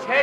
6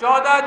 14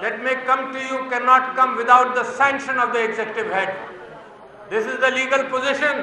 that may come to you cannot come without the sanction of the executive head. This is the legal position.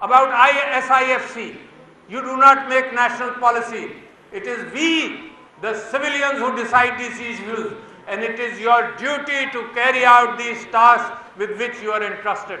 about SIFC. You do not make national policy. It is we, the civilians, who decide these issues, and it is your duty to carry out these tasks with which you are entrusted.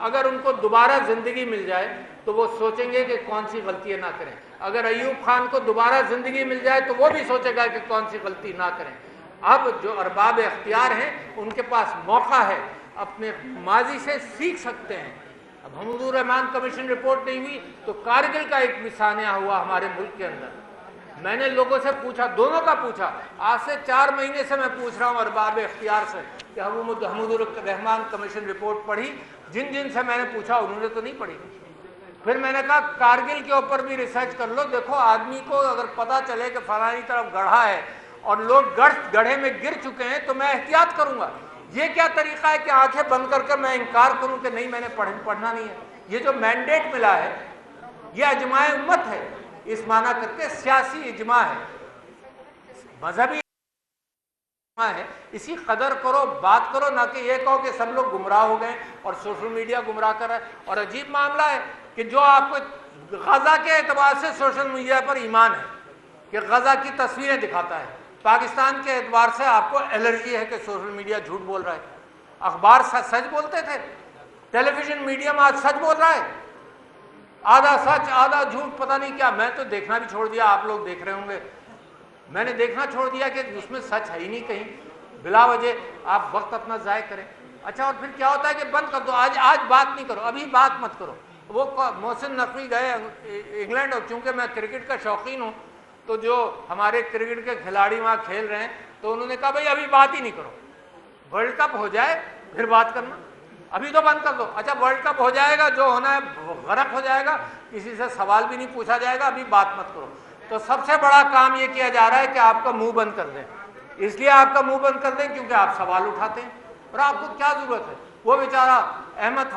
اگر ان کو دوبارہ زندگی مل جائے تو وہ سوچیں گے کہ کون سی غلطیاں نہ کریں. اگر ایوب خان کو دوبارہ زندگی مل جائے تو وہ بھی سوچے گا کہ کون سی غلطی نہ کریں. اب جو ارباب اختیار ہیں ان کے پاس موقع ہے, اپنے ماضی سے سیکھ سکتے ہیں. اب حمود الرحمان کمیشن رپورٹ نہیں ہوئی تو کارگل کا ایک سانحہ ہوا ہمارے ملک کے اندر. میں نے لوگوں سے پوچھا, دونوں کا پوچھا, آج سے 4 مہینے سے میں پوچھ رہا ہوں ارباب اختیار سے کہ حمود الرحمان کمیشن رپورٹ پڑھی. جن سے میں نے پوچھا انہوں نے تو نہیں پڑھی. پھر میں نے کہا کارگل کے اوپر بھی ریسرچ کر لو. دیکھو آدمی کو اگر پتہ چلے کہ فلانی طرف گڑھا ہے اور لوگ گڑھے میں گر چکے ہیں تو میں احتیاط کروں گا. یہ کیا طریقہ ہے کہ آنکھیں بند کر کے میں انکار کروں کہ نہیں میں نے پڑھنا نہیں ہے. یہ جو مینڈیٹ ملا ہے یہ اجماع امت ہے, اس معنی کر کے سیاسی اجماع ہے, مذہبی اجماع ہے. اسی قدر کرو, بات کرو, نہ کہ یہ کہو کہ سب لوگ گمراہ ہو گئے اور سوشل میڈیا گمراہ کر رہا ہے. اور عجیب معاملہ ہے کہ جو آپ کو غزہ کے اعتبار سے سوشل میڈیا پر ایمان ہے کہ غزہ کی تصویریں دکھاتا ہے, پاکستان کے اعتبار سے آپ کو الرجی ہے کہ سوشل میڈیا جھوٹ بول رہا ہے. اخبار سچ بولتے تھے, ٹیلی ویژن میڈیم آج سچ بول رہا ہے, آدھا سچ آدھا جھوٹ پتہ نہیں کیا. میں تو دیکھنا بھی چھوڑ دیا, آپ لوگ دیکھ رہے ہوں گے, میں نے دیکھنا چھوڑ دیا کہ اس میں سچ ہے ہی نہیں کہیں. بلا وجہ آپ وقت اپنا ضائع کریں. اچھا اور پھر کیا ہوتا ہے کہ بند کر دو, آج بات نہیں کرو, ابھی بات مت کرو. وہ محسن نقوی گئے انگلینڈ, اور چونکہ میں کرکٹ کا شوقین ہوں تو جو ہمارے کرکٹ کے کھلاڑی وہاں کھیل رہے ہیں تو انہوں نے کہا بھائی ابھی بات ہی نہیں کرو, ورلڈ کپ ہو جائے پھر بات کرنا, ابھی تو بند کر دو. اچھا ورلڈ کپ ہو جائے گا, جو ہونا ہے غرق ہو جائے گا, کسی سے سوال بھی نہیں پوچھا جائے گا, ابھی بات مت کرو. تو سب سے بڑا کام یہ کیا جا رہا ہے کہ آپ کا منہ بند کر دیں. اس لیے آپ کا منہ بند کر دیں کیونکہ آپ سوال اٹھاتے ہیں, اور آپ کو کیا ضرورت ہے. وہ بیچارہ احمد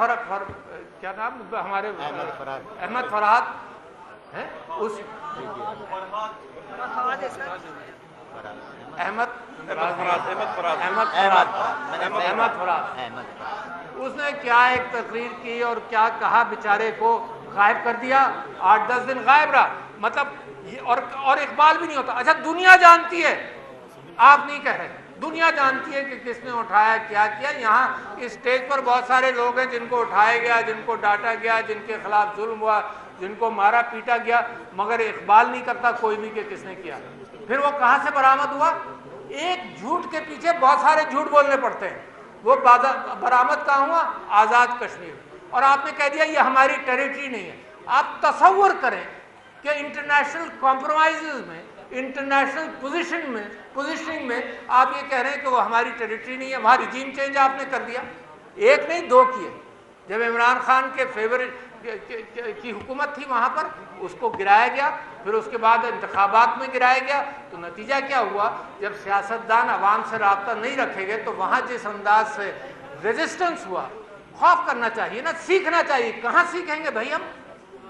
کیا نام ہمارے احمد فرحات ہیں, اس احمد فرحات اس نے کیا ایک تقریر کی اور کیا کہا, بیچارے کو غائب کر دیا, 8-10 دن غائب رہا. مطلب اور اقبال بھی نہیں ہوتا. اچھا دنیا جانتی ہے, آپ نہیں کہہ رہے, دنیا جانتی ہے کہ کس نے اٹھایا کیا کیا. یہاں اس اسٹیج پر بہت سارے لوگ ہیں جن کو اٹھایا گیا, جن کو ڈانٹا گیا, جن کے خلاف ظلم ہوا, جن کو مارا پیٹا گیا, مگر اقبال نہیں کرتا کوئی بھی کہ کس نے کیا. پھر وہ کہاں سے برآمد ہوا؟ ایک جھوٹ کے پیچھے بہت سارے جھوٹ بولنے پڑتے ہیں. وہ برآمد کہاں ہوا؟ آزاد کشمیر. اور آپ نے کہہ دیا یہ ہماری ٹیریٹری نہیں ہے. آپ تصور کریں کہ انٹرنیشنل کمپرومائزز میں, انٹرنیشنل پوزیشننگ میں آپ یہ کہہ رہے ہیں کہ وہ ہماری ٹیریٹری نہیں ہے. وہاں ریجیم چینج آپ نے کر دیا, ایک نہیں 2 کیے. جب عمران خان کے کی حکومت تھی وہاں پر اس کو گرایا گیا, پھر اس کے بعد انتخابات میں گرایا گیا. تو نتیجہ کیا ہوا؟ جب سیاستدان عوام سے رابطہ نہیں رکھے گئے تو وہاں جس انداز سے ریزسٹنس ہوا, خوف کرنا چاہیے نا, سیکھنا چاہیے. کہاں سیکھیں گے بھائی ہم؟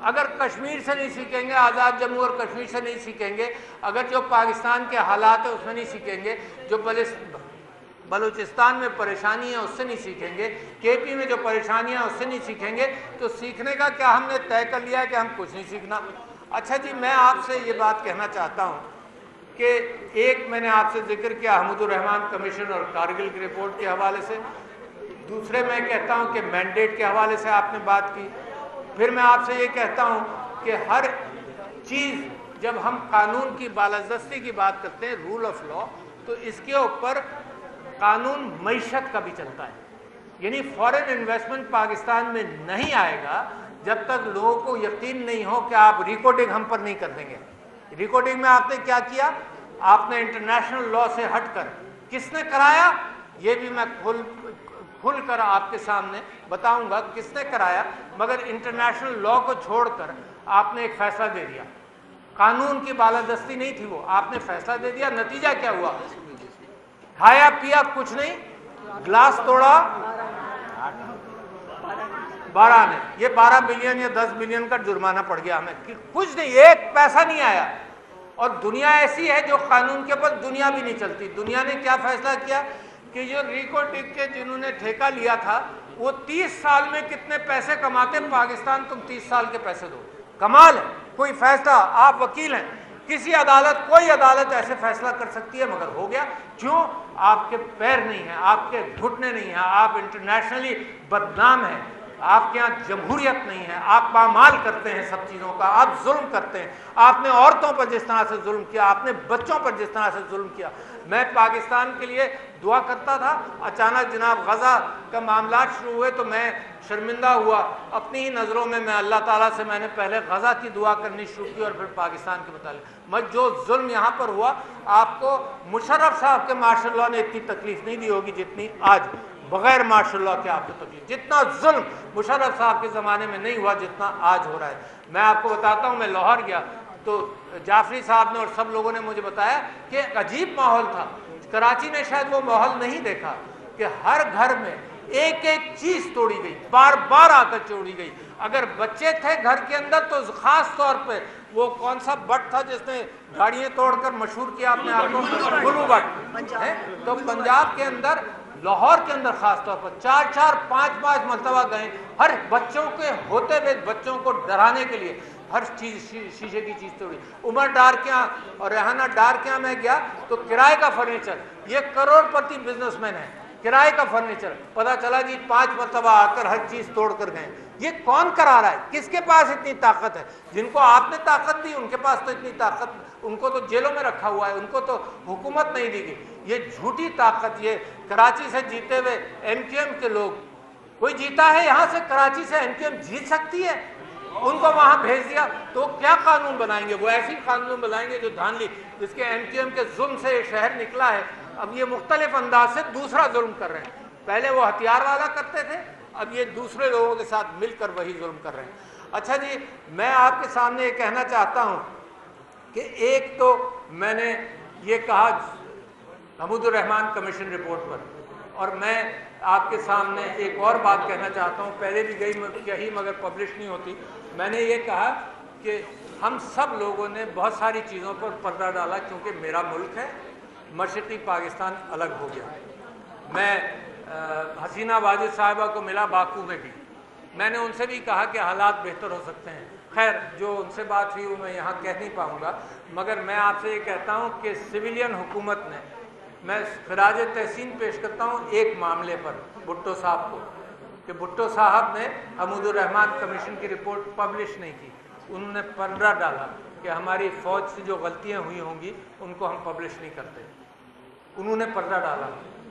اگر کشمیر سے نہیں سیکھیں گے, آزاد جموں اور کشمیر سے نہیں سیکھیں گے, اگر جو پاکستان کے حالات ہیں اس میں نہیں سیکھیں گے, جو بلوچستان میں پریشانی ہے اس سے نہیں سیکھیں گے, کے پی میں جو پریشانیاں ہیں اس سے نہیں سیکھیں گے, تو سیکھنے کا کیا ہم نے طے کر لیا ہے کہ ہم کچھ نہیں سیکھنا. اچھا جی, میں آپ سے یہ بات کہنا چاہتا ہوں کہ ایک میں نے آپ سے ذکر کیا حمود الرحمان کمیشن اور کارگل کی رپورٹ کے حوالے سے, دوسرے میں کہتا ہوں کہ مینڈیٹ کے حوالے سے آپ نے بات کی. پھر میں آپ سے یہ کہتا ہوں کہ ہر چیز جب ہم قانون کی بالادستی کی بات کرتے ہیں, رول آف لا, تو اس کے اوپر قانون معیشت کا بھی چلتا ہے. یعنی فارن انویسٹمنٹ پاکستان میں نہیں آئے گا جب تک لوگوں کو یقین نہیں ہو کہ آپ ریکارڈنگ ہم پر نہیں کر دیں گے. ریکارڈنگ میں آپ نے کیا کیا؟ آپ نے انٹرنیشنل لا سے ہٹ کر, کس نے کرایا یہ بھی میں کھل کر آپ کے سامنے بتاؤں گا کس نے کرایا, مگر انٹرنیشنل لا کو چھوڑ کر آپ نے ایک فیصلہ دے دیا. قانون کی بالادستی نہیں تھی وہ, آپ نے فیصلہ دے دیا. نتیجہ کیا ہوا؟ کھایا پیا کچھ نہیں, گلاس توڑا 12 نے, یہ 12 ملین یا 10 ملین کا جرمانہ پڑ گیا ہمیں, کچھ نہیں, ایک پیسہ نہیں آیا. اور دنیا ایسی ہے جو قانون کے اوپر دنیا بھی نہیں چلتی. دنیا نے کیا فیصلہ کیا کہ جو ریکو ٹک کے جنہوں نے ٹھیکہ لیا تھا وہ 30 سال میں کتنے پیسے کماتے, پاکستان تم 30 سال کے پیسے دو. کمال ہے, کوئی فیصلہ, آپ وکیل ہیں, کسی عدالت, کوئی عدالت ایسے فیصلہ کر سکتی ہے, مگر ہو گیا. کیوں؟ آپ کے پیر نہیں ہیں, آپ کے گھٹنے نہیں ہیں, آپ انٹرنیشنلی بدنام ہیں. آپ کے یہاں جمہوریت نہیں ہے، آپ پامال کرتے ہیں سب چیزوں کا، آپ ظلم کرتے ہیں. آپ نے عورتوں پر جس طرح سے ظلم کیا، آپ نے بچوں پر جس طرح سے ظلم کیا. میں پاکستان کے لیے دعا کرتا تھا، اچانک جناب غزہ کا معاملات شروع ہوئے تو میں شرمندہ ہوا اپنی ہی نظروں میں اللہ تعالیٰ سے میں نے پہلے غزہ کی دعا کرنی شروع کی اور پھر پاکستان کے متعلق. جو ظلم یہاں پر ہوا، آپ کو مشرف صاحب کے ماشاء اللہ نے اتنی تکلیف نہیں دی ہوگی جتنی آج، بغیر ماشاء اللہ کے آپ کو تکلیف، جتنا ظلم مشرف صاحب کے زمانے میں نہیں ہوا جتنا آج ہو رہا ہے. میں آپ کو بتاتا ہوں، میں لاہور گیا تو جعفری صاحب نے اور سب لوگوں نے مجھے بتایا کہ ایک عجیب ماحول تھا. کراچی نے شاید وہ ماحول نہیں دیکھا کہ ہر گھر میں ایک ایک چیز توڑی گئی، بار بار آ کر توڑی گئی. اگر بچے تھے گھر کے اندر تو خاص طور پہ وہ کون سا بٹ تھا جس نے گاڑیاں توڑ کر مشہور کیا اپنے آپ کو، گلو بٹ ہے. تو پنجاب کے اندر، لاہور کے اندر خاص طور پر 4 5 مرتبہ گئے، ہر بچوں کے ہوتے ہوئے بچوں کو ڈرانے کے لیے ہر چیز شیشے کی چیز توڑی. عمر ڈار کے یہاں اور ریحانہ ڈار کے یہاں میں گیا تو کرائے کا فرنیچر، یہ کروڑ پتی بزنس مین ہے، کرائے کا فرنیچر، پتہ چلا جی 5 مرتبہ آ کر ہر چیز توڑ کر گئے. یہ کون کرا رہا ہے؟ کس کے پاس اتنی طاقت ہے؟ جن کو آپ نے طاقت دی ان کے پاس تو اتنی طاقت، ان کو تو جیلوں میں رکھا ہوا ہے، ان کو تو حکومت نہیں دی گئی. یہ جھوٹی طاقت، یہ کراچی سے جیتے ہوئے ایم کیو ایم کے لوگ، کوئی جیتا ہے یہاں سے کراچی سے ایم کیو ایم جیت سکتی ہے؟ ان کو وہاں بھیج دیا تو کیا قانون بنائیں گے؟ وہ ایسی قانون بنائیں گے جو دھاندلی، جس کے ایم کیو ایم کے ظلم سے یہ شہر نکلا ہے. اب یہ مختلف انداز سے دوسرا ظلم کر رہے ہیں. پہلے وہ ہتھیار والا کرتے تھے، اب یہ دوسرے لوگوں کے ساتھ مل کر وہی ظلم کر رہے ہیں. اچھا جی، میں آپ کے سامنے یہ کہنا چاہتا ہوں کہ ایک تو میں نے یہ کہا حمود الرحمان کمیشن رپورٹ پر، اور میں آپ کے سامنے ایک اور بات کہنا چاہتا ہوں، پہلے بھی کہی مگر پبلش نہیں ہوتی. میں نے یہ کہا کہ ہم سب لوگوں نے بہت ساری چیزوں پر پردہ ڈالا کیونکہ میرا ملک ہے، مشرقی پاکستان الگ ہو گیا. میں حسینہ واجد صاحبہ کو ملا باکو میں بھی، میں نے ان سے بھی کہا کہ حالات بہتر ہو سکتے ہیں. خیر جو ان سے بات ہوئی وہ میں یہاں کہہ نہیں پاؤں گا، مگر میں آپ سے یہ کہتا ہوں کہ سویلین حکومت نے، میں خراج تحسین پیش کرتا ہوں ایک معاملے پر بھٹو صاحب کو، کہ بھٹو صاحب نے حمود الرحمان کمیشن کی رپورٹ پبلش نہیں کی. انہوں نے پردہ ڈالا کہ ہماری فوج سے جو غلطیاں ہوئی ہوں گی ان کو ہم پبلش نہیں کرتے. انہوں نے پردہ ڈالا،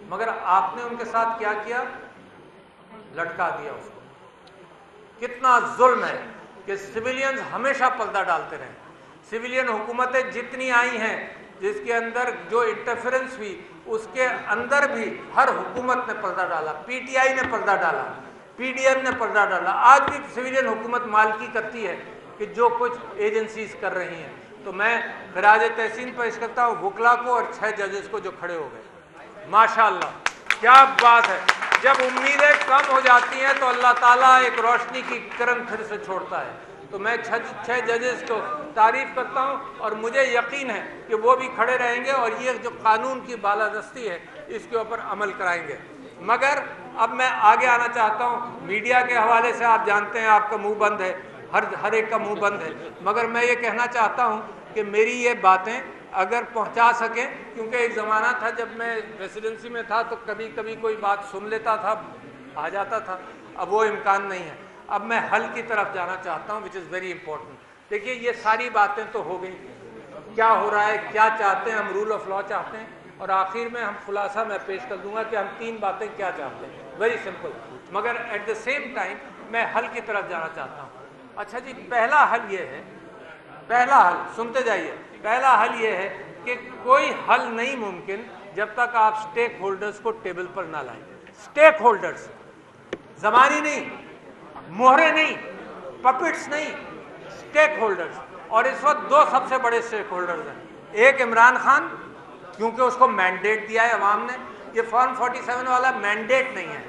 مگر آپ نے ان کے ساتھ کیا کیا؟ لٹکا دیا اس کو. کتنا ظلم ہے کہ سویلینز ہمیشہ پردہ ڈالتے رہے. سویلین حکومتیں جتنی آئی ہیں جس کے اندر جو انٹرفیرنس ہوئی اس کے اندر بھی ہر حکومت نے پردہ ڈالا. پی ٹی آئی نے پردہ ڈالا، پی ڈی ایم نے پردہ ڈالا. آج بھی سویلین حکومت مالکی کرتی ہے کہ جو کچھ ایجنسیز کر رہی ہیں. تو میں خراج تحسین پیش کرتا ہوں وکلا کو اور 6 ججز کو جو کھڑے ہو گئے. ماشاءاللہ کیا بات ہے. جب امیدیں کم ہو جاتی ہیں تو اللہ تعالیٰ ایک روشنی کی کرن پھر سے چھوڑتا ہے. تو میں 6 ججز کو تعریف کرتا ہوں اور مجھے یقین ہے کہ وہ بھی کھڑے رہیں گے اور یہ جو قانون کی بالادستی ہے اس کے اوپر عمل کرائیں گے. مگر اب میں آگے آنا چاہتا ہوں. میڈیا کے حوالے سے آپ جانتے ہیں آپ کا منہ بند ہے، ہر ایک کا منہ بند ہے، مگر میں یہ کہنا چاہتا ہوں کہ میری یہ باتیں اگر پہنچا سکیں، کیونکہ ایک زمانہ تھا جب میں ریسیڈنسی میں تھا تو کبھی کبھی کوئی بات سن لیتا تھا، آ جاتا تھا. اب وہ امکان نہیں ہے. اب میں حل کی طرف جانا چاہتا ہوں وچ از ویری امپورٹنٹ. دیکھیے یہ ساری باتیں تو ہو گئی، کیا ہو رہا ہے، کیا چاہتے ہیں ہم؟ رول آف لا چاہتے ہیں، اور آخر میں ہم خلاصہ میں پیش کر دوں گا کہ ہم 3 باتیں کیا چاہتے ہیں. Very simple. مگر ایٹ دا سیم ٹائم میں حل کی طرف جانا چاہتا ہوں. اچھا جی، پہلا حل یہ ہے، پہلا حل سنتے جائیے، پہلا حل یہ ہے کہ کوئی حل نہیں ممکن جب تک آپ سٹیک ہولڈرز کو ٹیبل پر نہ لائیں. سٹیک ہولڈرز، زمانی نہیں، مہرے نہیں، پپٹس نہیں، سٹیک ہولڈرز. اور اس وقت 2 سب سے بڑے سٹیک ہولڈرز ہیں. ایک عمران خان، کیونکہ اس کو مینڈیٹ دیا ہے عوام نے. یہ فارم 47 والا مینڈیٹ نہیں ہے،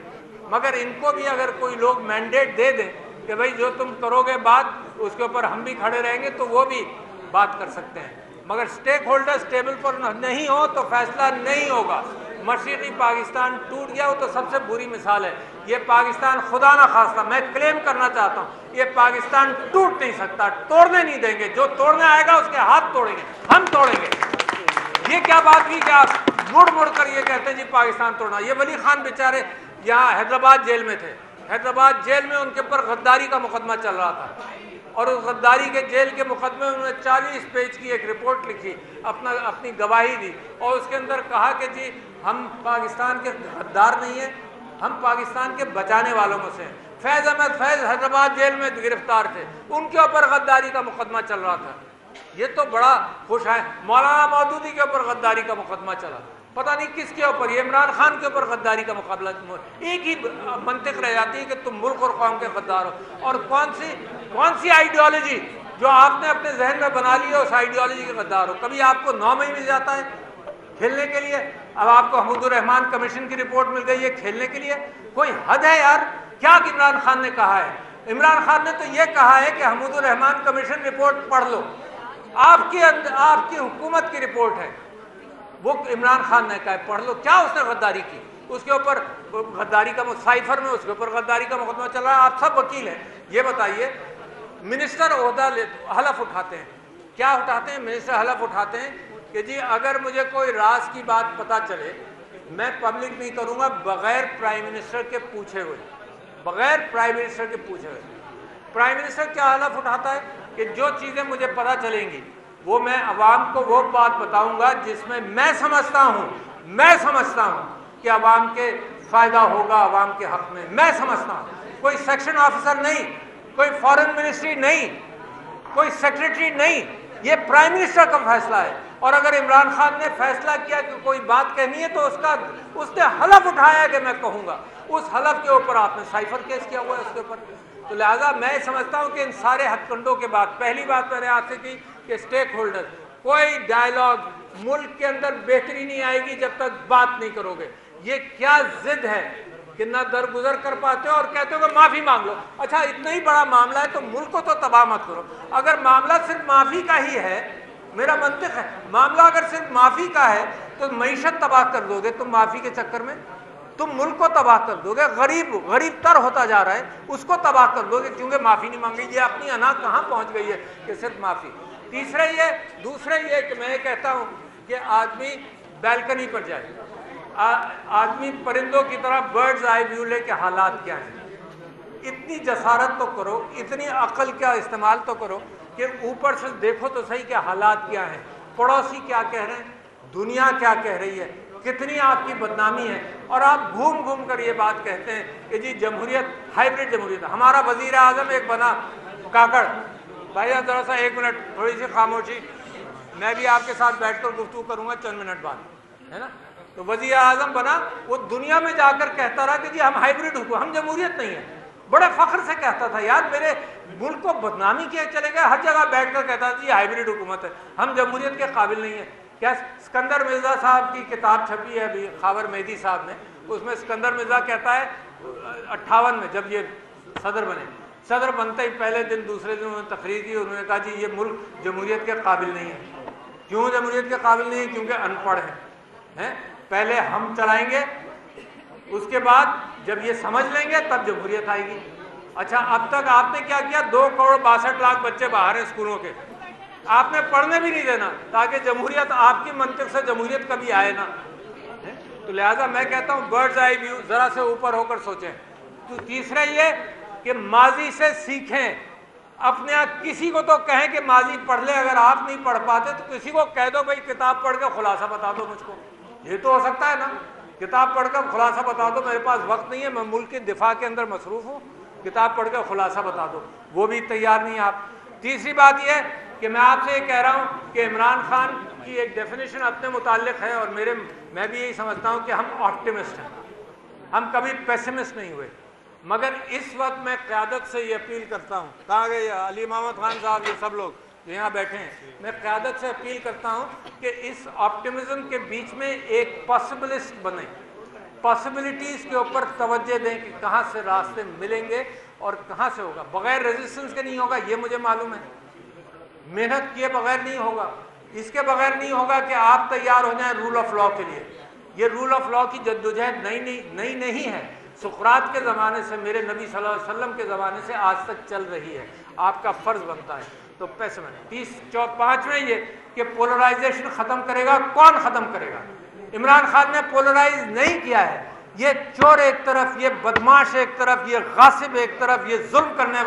مگر ان کو بھی اگر کوئی لوگ مینڈیٹ دے دیں کہ بھئی جو تم کرو گے بات اس کے اوپر ہم بھی کھڑے رہیں گے تو وہ بھی بات کر سکتے ہیں. مگر سٹیک ہولڈرز ٹیبل پر نہیں ہو تو فیصلہ نہیں ہوگا. مشرقی پاکستان ٹوٹ گیا، وہ تو سب سے بری مثال ہے. یہ پاکستان خدا نہ خواستہ، میں کلیم کرنا چاہتا ہوں، یہ پاکستان ٹوٹ نہیں سکتا، توڑنے نہیں دیں گے. جو توڑنے آئے گا اس کے ہاتھ توڑیں گے، ہم توڑیں گے. یہ کیا بات ہوئی کہ آپ مڑ کر یہ کہتے ہیں جی پاکستان توڑنا؟ یہ ولی خان بیچارے یہاں حیدرآباد جیل میں تھے، حیدرآباد جیل میں ان کے اوپر غداری کا مقدمہ چل رہا تھا، اور اس غداری کے جیل کے مقدمے میں انہوں نے 40 پیج کی ایک رپورٹ لکھی، اپنی گواہی دی، اور اس کے اندر کہا کہ جی ہم پاکستان کے غدار نہیں ہیں، ہم پاکستان کے بچانے والوں میں سے ہیں۔ فیض احمد فیض حیدرآباد جیل میں گرفتار تھے، ان کے اوپر غداری کا مقدمہ چل رہا تھا۔ یہ تو بڑا خوش ہے۔ مولانا مودودی کے اوپر غداری کا مقدمہ چلا، پتہ نہیں کس کے اوپر، یہ عمران خان کے اوپر غداری کا مقابلہ۔ ایک ہی منطق رہ جاتی ہے کہ تم ملک اور قوم کے غدار ہو، اور کون سی آئیڈیالوجی جو آپ نے اپنے ذہن میں بنا لی ہے اس آئیڈیالوجی کے غدار ہو۔ کبھی آپ کو 9 مئی مل جاتا ہے کھیلنے کے لیے، اب آپ کو حمود الرحمان کمیشن کی رپورٹ مل گئی ہے کھیلنے کے لیے، کوئی حد ہے یار۔ کیا عمران خان نے کہا ہے؟ عمران خان نے تو یہ کہا ہے کہ حمود الرحمان کمیشن رپورٹ پڑھ لو، آپ کی حکومت کی رپورٹ ہے، وہ عمران خان نے کہا ہے پڑھ لو۔ کیا اس نے غداری کی؟ اس کے اوپر غداری کا سائفر میں اس کے اوپر غداری کا مقدمہ چل رہا ہے۔ آپ سب وکیل ہیں، یہ بتائیے منسٹر عہدہ حلف اٹھاتے ہیں، کیا اٹھاتے ہیں؟ منسٹر حلف اٹھاتے ہیں کہ جی اگر مجھے کوئی راز کی بات پتہ چلے میں پبلک نہیں کروں گا بغیر پرائم منسٹر کے پوچھے ہوئے، بغیر پرائم منسٹر کے پوچھے ہوئے۔ پرائم منسٹر کیا حلف اٹھاتا ہے کہ جو چیزیں مجھے پتہ چلیں گی وہ میں عوام کو وہ بات بتاؤں گا جس میں میں سمجھتا ہوں کہ عوام کے فائدہ ہوگا، عوام کے حق میں میں سمجھتا ہوں۔ کوئی سیکشن آفیسر نہیں، کوئی فارن منسٹری نہیں، کوئی سیکریٹری نہیں، یہ پرائم منسٹر کا فیصلہ ہے۔ اور اگر عمران خان نے فیصلہ کیا کہ کوئی بات کہنی ہے تو اس نے حلف اٹھایا کہ میں کہوں گا، اس حلف کے اوپر آپ نے سائفر کیس کیا ہوا ہے اس کے اوپر۔ تو لہٰذا میں سمجھتا ہوں کہ ان سارے ہتھ کنڈوں کے بعد پہلی بات میں نے آپ سے کی کہ اسٹیک ہولڈر، کوئی ڈائیلاگ، ملک کے اندر بہتری نہیں آئے گی جب تک بات نہیں کرو گے۔ یہ کیا ضد ہے کہ نہ درگزر کر پاتے ہو اور کہتے ہو کہ معافی مانگ لو۔ اچھا اتنا ہی بڑا معاملہ ہے تو ملک کو تو تباہ مت کرو۔ اگر معاملہ صرف معافی کا ہی ہے، میرا منطق ہے معاملہ اگر صرف معافی کا ہے تو معیشت تباہ کر دو گے تم معافی کے چکر میں، تم ملک کو تباہ کر دو گے، غریب تر ہوتا جا رہا ہے اس کو تباہ کر دو گے کیونکہ معافی نہیں مانگی۔ یہ اپنی انا کہاں پہنچ گئی ہے کہ صرف معافی۔ دوسرے یہ کہ میں کہتا ہوں کہ آدمی بیلکنی پر جائے، آدمی پرندوں کی طرح برڈز آئی ویو لے کے حالات کیا ہیں، اتنی جسارت تو کرو، اتنی عقل کا استعمال تو کرو کہ اوپر سے دیکھو تو صحیح کہ حالات کیا ہیں، پڑوسی کیا کہہ رہے ہیں، دنیا کیا کہہ رہی ہے، کتنی آپ کی بدنامی ہے، اور آپ گھوم کر یہ بات کہتے ہیں کہ جی جمہوریت ہائیبریڈ جمہوریت۔ ہمارا وزیر اعظم ایک بنا کاکڑ، بھائی ذرا سا 1 منٹ تھوڑی سی خاموشی، میں بھی آپ کے ساتھ بیٹھ کر گفتگو کروں گا چند منٹ بعد، ہے نا۔ تو وزیر اعظم بنا، وہ دنیا میں جا کر کہتا رہا کہ جی ہم ہائیبریڈ حکومت، ہم جمہوریت نہیں ہے، بڑے فخر سے کہتا تھا۔ یار میرے ملک کو بدنامی کیے چلے گئے، ہر جگہ بیٹھ کر کہتا تھا جی ہائیبریڈ حکومت ہے، ہم جمہوریت کے قابل نہیں ہیں۔ کیا اسکندر مرزا صاحب کی کتاب چھپی ہے ابھی خاور مہدی صاحب نے، اس میں اسکندر مرزا کہتا ہے 58 میں جب یہ صدر بنتے ہی پہلے دن دوسرے دن انہوں نے تقریر کی، انہوں نے کہا جی یہ ملک جمہوریت کے قابل نہیں ہے۔ کیوں جمہوریت کے قابل نہیں ہے؟ کیونکہ ان پڑھ ہیں، پہلے ہم چلائیں گے، اس کے بعد جب یہ سمجھ لیں گے تب جمہوریت آئے گی۔ اچھا اب تک آپ نے کیا کیا؟ 2,62,00,000 بچے باہر ہیں اسکولوں کے، آپ نے پڑھنے بھی نہیں دینا تاکہ جمہوریت آپ کی منطق سے جمہوریت کبھی آئے نا۔ تو لہٰذا میں کہتا ہوں برڈز آئی ویو، ذرا سے اوپر ہو کر سوچیں۔ تو تیسرا یہ کہ ماضی سے سیکھیں، اپنے کسی کو تو کہیں کہ ماضی پڑھ لے، اگر آپ نہیں پڑھ پاتے تو کسی کو کہہ دو بھائی کتاب پڑھ کے خلاصہ بتا دو مجھ کو، یہ تو ہو سکتا ہے نا، کتاب پڑھ کر خلاصہ بتا دو، میرے پاس وقت نہیں ہے، میں ملک کے دفاع کے اندر مصروف ہوں، کتاب پڑھ کے خلاصہ بتا دو، وہ بھی تیار نہیں آپ۔ تیسری بات یہ کہ میں آپ سے یہ کہہ رہا ہوں کہ عمران خان کی ایک ڈیفینیشن اپنے متعلق ہے، اور میں بھی یہی سمجھتا ہوں کہ ہم آپٹیمسٹ ہیں، ہم کبھی پیسمسٹ نہیں ہوئے، مگر اس وقت میں قیادت سے یہ اپیل کرتا ہوں، کہاں گئے علی محمد خان صاحب، یہ سب لوگ جو یہاں بیٹھے ہیں، میں قیادت سے اپیل کرتا ہوں کہ اس آپٹیمزم کے بیچ میں ایک پاسبلسٹ بنیں، پاسبلٹیز کے اوپر توجہ دیں کہ کہاں سے راستے ملیں گے اور کہاں سے ہوگا۔ بغیر ریزسٹنس کے نہیں ہوگا، یہ مجھے معلوم ہے، محنت کیے بغیر نہیں ہوگا، اس کے بغیر نہیں ہوگا کہ آپ تیار ہو جائیں رول آف لاء کے لیے۔ یہ رول آف لاء کی جدوجہد نئی نہیں ہے، سقراط کے زمانے سے، میرے نبی صلی اللہ علیہ وسلم کے زمانے سے آج تک چل رہی ہے، آپ کا فرض بنتا ہے۔ تو پانچویں یہ کہ پولرائزیشن ختم کرے گا، کون ختم کرے گا؟ عمران خان نے پولرائز نہیں کیا ہے، یہ چور ایک طرف، یہ بدماش ایک طرف، یہ غاصب ایک طرف، یہ ظلم کرنے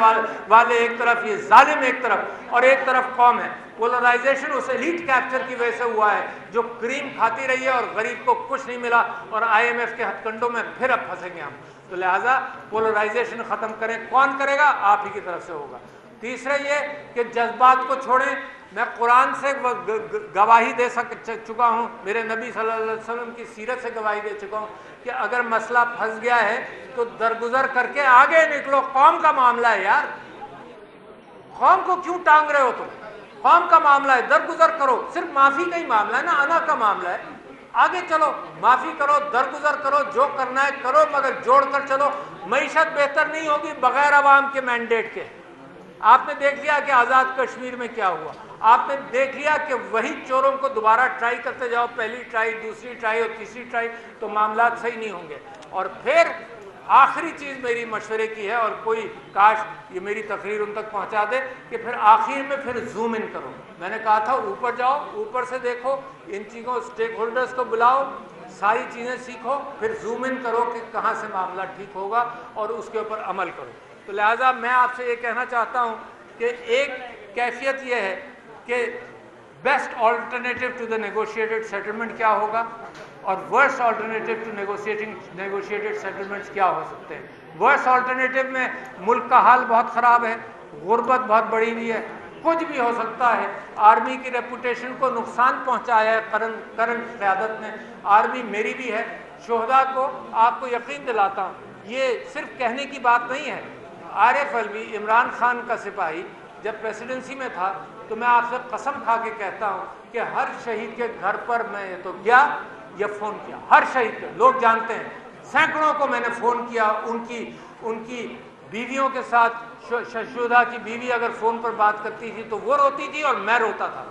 والے ایک طرف، یہ ظالم ایک طرف، اور ایک طرف قوم ہے۔ پولرائزیشن اس ایلیٹ کیپچر کی وجہ سے ہوا ہے جو کریم کھاتی رہی ہے اور غریب کو کچھ نہیں ملا، اور آئی ایم ایف کے ہتھ کنڈوں میں پھر اب پھنسیں گے ہم۔ تو لہٰذا پولرائزیشن ختم کریں۔ کون کرے گا؟ آپ ہی کی طرف سے ہوگا۔ تیسرا یہ کہ جذبات کو چھوڑیں۔ میں قرآن سے گواہی دے چکا ہوں، میرے نبی صلی اللہ علیہ وسلم کی سیرت سے گواہی دے چکا ہوں کہ اگر مسئلہ پھنس گیا ہے تو درگزر کر کے آگے نکلو۔ قوم کا معاملہ ہے یار، قوم کو کیوں ٹانگ رہے ہو تم؟ قوم کا معاملہ ہے، درگزر کرو۔ صرف معافی کا ہی معاملہ ہے نا، انا کا معاملہ ہے۔ آگے چلو، معافی کرو، درگزر کرو، جو کرنا ہے کرو، مگر جوڑ کر چلو۔ معیشت بہتر نہیں ہوگی بغیر عوام کے مینڈیٹ کے۔ آپ نے دیکھ لیا کہ آزاد کشمیر میں کیا ہوا، آپ نے دیکھ لیا کہ وہی چوروں کو دوبارہ ٹرائی کرتے جاؤ، پہلی ٹرائی، دوسری ٹرائی اور تیسری ٹرائی، تو معاملات صحیح نہیں ہوں گے۔ اور پھر آخری چیز میری مشورے کی ہے، اور کوئی کاش یہ میری تقریر ان تک پہنچا دے کہ پھر آخر میں پھر زوم ان کرو۔ میں نے کہا تھا اوپر جاؤ، اوپر سے دیکھو، ان چیزوں اسٹیک ہولڈرز کو بلاؤ، ساری چیزیں سیکھو، پھر زوم ان کرو کہ کہاں سے معاملہ ٹھیک ہوگا اور اس کے اوپر عمل کرو۔ تو لہٰذا میں آپ سے یہ کہنا چاہتا ہوں کہ ایک کیفیت یہ ہے کہ best alternative to the negotiated settlement کیا ہوگا، اور worst alternative to negotiated settlements کیا ہو سکتے ہیں۔ ورسٹ آلٹرنیٹو میں ملک کا حال بہت خراب ہے، غربت بہت بڑی ہوئی ہے، کچھ بھی ہو سکتا ہے۔ آرمی کی ریپوٹیشن کو نقصان پہنچایا ہے کرنٹ قیادت نے، آرمی میری بھی ہے۔ شہداء کو آپ کو یقین دلاتا ہوں، یہ صرف کہنے کی بات نہیں ہے۔ عارف علوی، عمران خان کا سپاہی، جب پریسیڈنسی میں تھا تو میں آپ سے قسم کھا کے کہتا ہوں کہ ہر شہید کے گھر پر میں تو گیا یا فون کیا، ہر شہید کے، لوگ جانتے ہیں، سینکڑوں کو میں نے فون کیا۔ ان کی بیویوں کے ساتھ، شہداء کی بیوی اگر فون پر بات کرتی تھی تو وہ روتی تھی اور میں روتا تھا،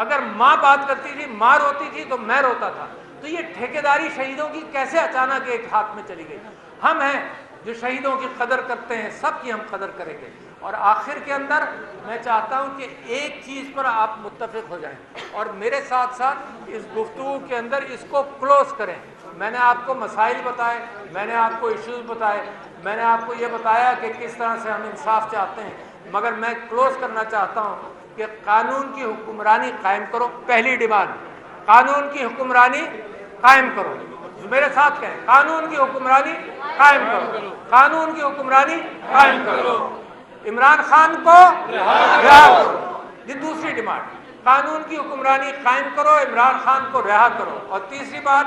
اگر ماں بات کرتی تھی، ماں روتی تھی تو میں روتا تھا۔ تو یہ ٹھیکیداری شہیدوں کی کیسے اچانک ایک ہاتھ میں چلی گئی؟ ہم ہیں جو شہیدوں کی قدر کرتے ہیں، سب کی ہم قدر کریں گے۔ اور آخر کے اندر میں چاہتا ہوں کہ ایک چیز پر آپ متفق ہو جائیں اور میرے ساتھ ساتھ اس گفتگو کے اندر اس کو کلوز کریں۔ میں نے آپ کو مسائل بتائے، میں نے آپ کو ایشوز بتائے، میں نے آپ کو یہ بتایا کہ کس طرح سے ہم انصاف چاہتے ہیں، مگر میں کلوز کرنا چاہتا ہوں کہ قانون کی حکمرانی قائم کرو۔ پہلی ڈیمانڈ، قانون کی حکمرانی قائم کرو۔ میرے ساتھ کہیں، قانون کی حکمرانی قائم کرو، قانون کی حکمرانی قائم کرو۔ عمران خان کو رہا کرو، یہ دوسری ڈیمانڈ۔ قانون کی حکمرانی قائم کرو، عمران خان کو رہا کرو۔ اور تیسری بات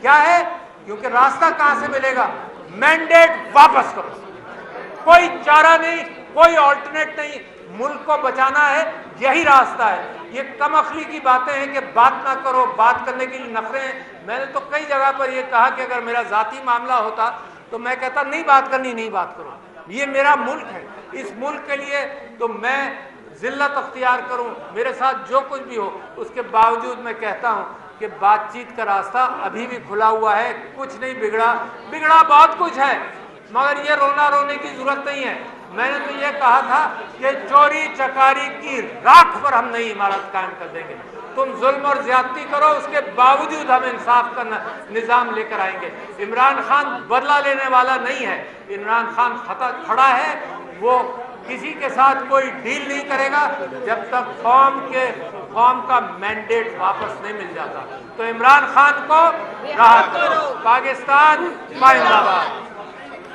کیا ہے؟ کیونکہ راستہ کہاں سے ملے گا؟ مینڈیٹ واپس کرو، کوئی چارہ نہیں، کوئی آلٹرنیٹ نہیں، ملک کو بچانا ہے، یہی راستہ ہے۔ یہ کم عقلی کی باتیں ہیں کہ بات نہ کرو، بات کرنے کے لیے نخرے ہیں۔ میں نے تو کئی جگہ پر یہ کہا کہ اگر میرا ذاتی معاملہ ہوتا تو میں کہتا نہیں بات کرنی، نہیں بات کرو، یہ میرا ملک ہے، اس ملک کے لیے تو میں ذلت اختیار کروں، میرے ساتھ جو کچھ بھی ہو، اس کے باوجود میں کہتا ہوں کہ بات چیت کا راستہ ابھی بھی کھلا ہوا ہے، کچھ نہیں بگڑا، بگڑا بہت کچھ ہے، مگر یہ رونے کی ضرورت نہیں ہے۔ میں نے تو یہ کہا تھا کہ چوری چکاری کی راکھ پر ہم نئی عمارت قائم کر دیں گے۔ تم ظلم اور زیادتی کرو، اس کے باوجود ہم انصاف کا نظام لے کر آئیں گے۔ عمران خان بدلہ لینے والا نہیں ہے، عمران خان کھڑا ہے، وہ کسی کے ساتھ کوئی ڈیل نہیں کرے گا جب تک قوم کا مینڈیٹ واپس نہیں مل جاتا۔ تو عمران خان کو رہا کرو، پاکستان زندہ باد۔